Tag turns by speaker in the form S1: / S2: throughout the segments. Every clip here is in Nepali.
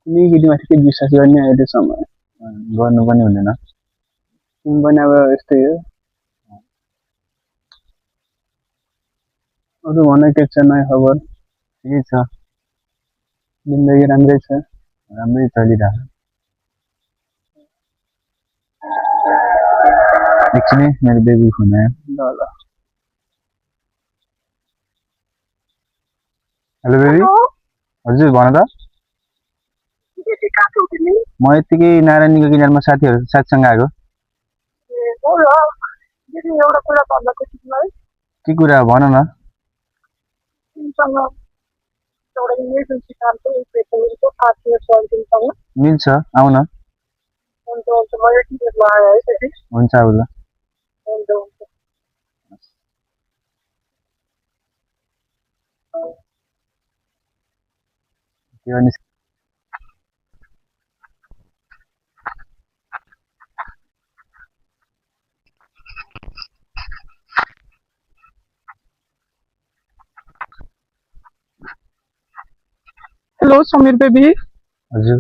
S1: कुनै केटीमाथि केही विश्वास गर्ने अहिलेसम्म
S2: गर्नु पनि हुँदैन।
S1: तिमी पनि अब यस्तै हो। अरू भन के छ नयाँ खबर?
S2: ठिकै छ,
S1: जिन्दगी राम्रै छ?
S2: राम्रै चलिरहेको। एकछिन है, मेरो बेबी फोन आयो।
S1: ल ल।
S2: Hello baby. हजुर भन त। म यतिकै नारायणीको किनारमा साथीसँग आएको। के कुरा भन न। मिल्छ, आउन। हुन्छ आऊ ल। के गर्ने?
S1: Hello Samir baby.
S2: हजुर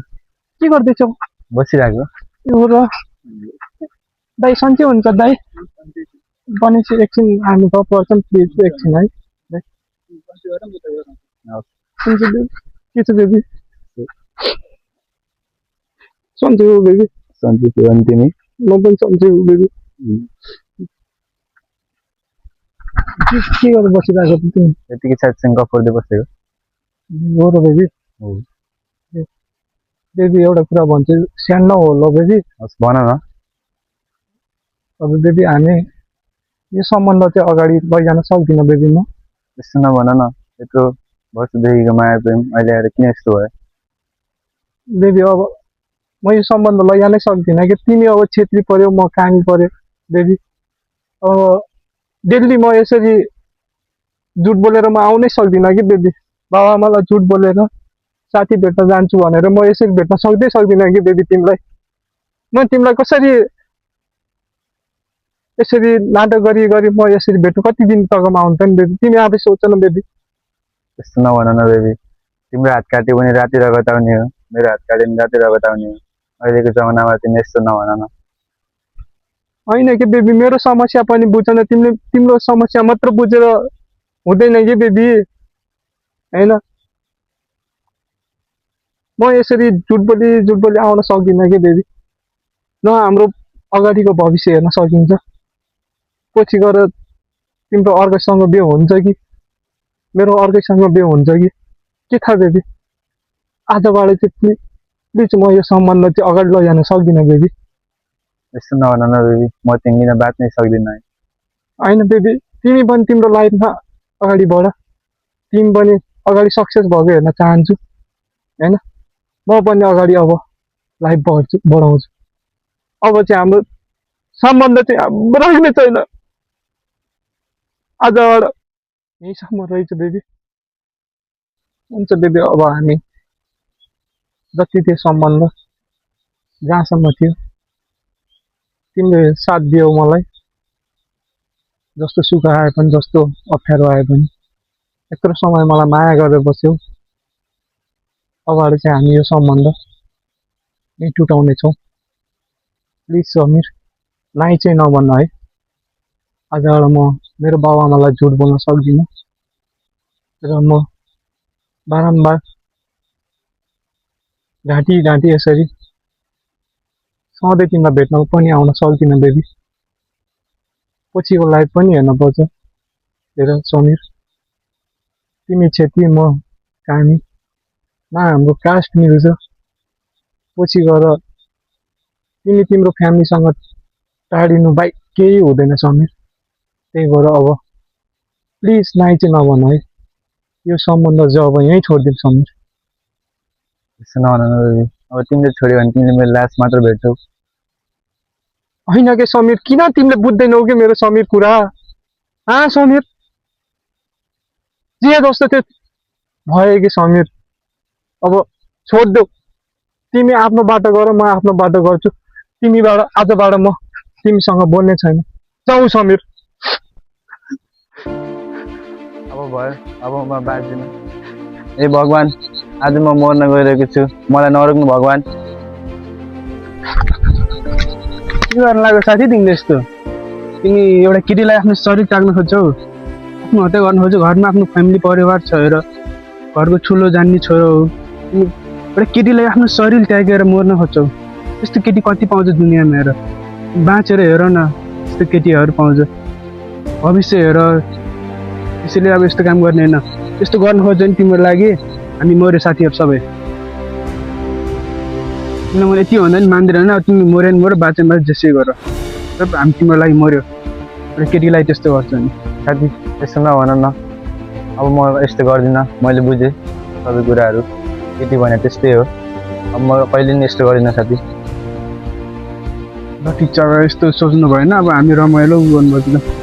S1: के गर्दैछौ?
S2: बसिरहेको।
S1: यो र दाइ सन्चै हुन्छ दाइ? भनेपछि एकछिन हामी गफ गर्छौँ प्लिज एकछिन है। हुन्छ बेबी। के छ बेबी? सन्चै हो बेबी?
S2: सन्चै छु, अनि तिमी?
S1: म पनि सन्चै हो बेबी। के गरेर बसिरहेको तिमी?
S2: यतिकै साथीसँग गफ गर्दै बसेको।
S1: हो र बेबी?
S2: हो।
S1: बेबी एउटा कुरा भन्छु, स्याहार्न हो ल बेबी?
S2: हस् भन न।
S1: अब बेबी हामी यो सम्बन्ध चाहिँ अगाडि लैजान सक्दिनँ बेबी म।
S2: त्यस्तो नभन न, यत्रो वर्षदेखिको माया प्रेम अहिले आएर किन यस्तो भयो?
S1: बेबी अब म यो सम्बन्ध लैजानै सक्दिनँ कि। तिमी अब छेत्री पर्यो, म कामी पर्यो बेबी। अब डेली म यसरी झुट बोलेर म आउनै सक्दिनँ कि बेबी। बाबुआमालाई झुट बोलेर साथी भेट्न जान्छु भनेर म यसरी भेट्न सक्दिनँ कि बेबी तिमीलाई। म तिमीलाई कसरी यसरी नाटक गरी गरी म यसरी भेट्नु कति दिन तकमा आउँछ नि बेबी? तिमी आफै सोच न बेबी।
S2: त्यस्तो नभन न बेबी। तिम्रो हात काट्यो भने राति रगत आउने हो, मेरो हात काट्यो भने राति रगत आउने हो। अहिलेको जमानामा तिमी यस्तो नभन न।
S1: होइन कि बेबी, मेरो समस्या पनि बुझ्न। तिमीले तिम्रो समस्या मात्र बुझेर हुँदैन कि बेबी, होइन? म यसरी झुट बोली आउन सक्दिनँ कि बेबी। न हाम्रो अगाडिको भविष्य हेर्न सकिन्छ, पछि गएर तिम्रो अर्कैसँग बिहे हुन्छ कि मेरो अर्कैसँग बिहे हुन्छ कि के थाहा बेबी? आजबाट चाहिँ प्लिज म यो सम्बन्ध चाहिँ अगाडि लैजान सक्दिनँ बेबी।
S2: यस्तो नभन न बेबी, म तिमी बिना बाँच्नै सक्दिनँ है।
S1: होइन बेबी, तिमी पनि तिम्रो लाइफमा अगाडि बढ। तिमी पनि अगाडि सक्सेस भएको हेर्न चाहन्छु, होइन? म पनि अगाडि अब लाइफ बढाउँछु। अब चाहिँ हाम्रो सम्बन्ध चाहिँ हाम्रो राख्ने छैन। आजबाट यहीँसम्म रहेछ बेबी। हुन्छ बेबी, अब हामी जति थियो सम्बन्ध जहाँसम्म थियो तिमीले साथ दियौ मलाई। जस्तो सुख आए पनि जस्तो अप्ठ्यारो आए पनि यत्रो समय मलाई माया गरेर बस्यौ। अगाडि चाहिँ हामी यो सम्बन्ध नै टुटाउनेछौँ। प्लिज समीर, नाइ चाहिँ नभन्न है। आजबाट म मेरो बाबुआमालाई झुट बोल्न सक्दिनँ र म बारम्बार घाँटी यसरी सधैँ तिमीलाई भेट्न पनि आउन सक्दिनँ बेबी। पछिको लाइफ पनि हेर्नुपर्छ। हेर समीर, तिमी छेत्री, म कामी, न हाम्रो कास्ट मिल्छ। पछि गएर तिमी तिम्रो फ्यामिलीसँग टाढिनु बाहेक केही हुँदैन समीर। त्यही भएर अब प्लिज नाइ चाहिँ नभन है। यो सम्बन्ध चाहिँ अब यहीँ छोडिदिउँ समीर।
S2: त्यस्तो नभन न बेबी। अब तिमीले छोड्यो भने तिमीले मेरो लास मात्र भेट्छौ।
S1: होइन के समीर, किन तिमीले बुझ्दैनौ कि मेरो समीर कुरा? समीर, जे जस्तो त्यो भयो कि समीर। अब छोडिदेऊ। तिमी आफ्नो बाटो गर, म आफ्नो बाटो गर्छु। तिमीबाट आजबाट म तिमीसँग बोल्ने छैन। जाऊ समीर।
S2: अब भयो, अब म बाँच्दिनँ। ए भगवान्, आज म मर्न गइरहेको छु, मलाई नरोक्नु भगवान्।
S1: के गर्न लाग्यो साथी तिमीले यस्तो? तिमी एउटा केटीलाई आफ्नो शरीर त्याग्न खोज्छौ, आत्महत्या गर्न खोज्छौ। घरमा आफ्नो फ्यामिली परिवार छ हेर, घरको ठुलो जान्ने छोरो हो। तिमी एउटा केटीलाई आफ्नो शरीर त्यागेर मर्न खोज्छौ। यस्तो केटी कति पाउँछ दुनियाँमा हेर, बाँचेर हेर न, यस्तो केटीहरू पाउँछ। भविष्य हेर, त्यसैले अब यस्तो काम गर्ने होइन। यस्तो गर्न खोज्छ नि तिम्रो लागि हामी मऱ्यो साथीहरू सबै। तिमीलाई मैले यति भन्दा नि मान्दिनँ, अब तिमी मऱ्यो नि मऱ्यो, बाँच्यो बाँच्यो, जेसै गर, तर हामी तिम्रो लागि मऱ्यो। एउटा केटीलाई त्यस्तो गर्छ नि।
S2: साथी त्यस्तो नभन न, अब म यस्तो गर्दिनँ। मैले बुझेँ सबै कुराहरू, केटी भने त्यस्तै हो। अब म कहिले नि यस्तो गर्दिनँ साथी।
S1: ल ठिक छ, अब यस्तो सोच्नु भएन। अब हामी रमाइलो गर्नुपर्छ।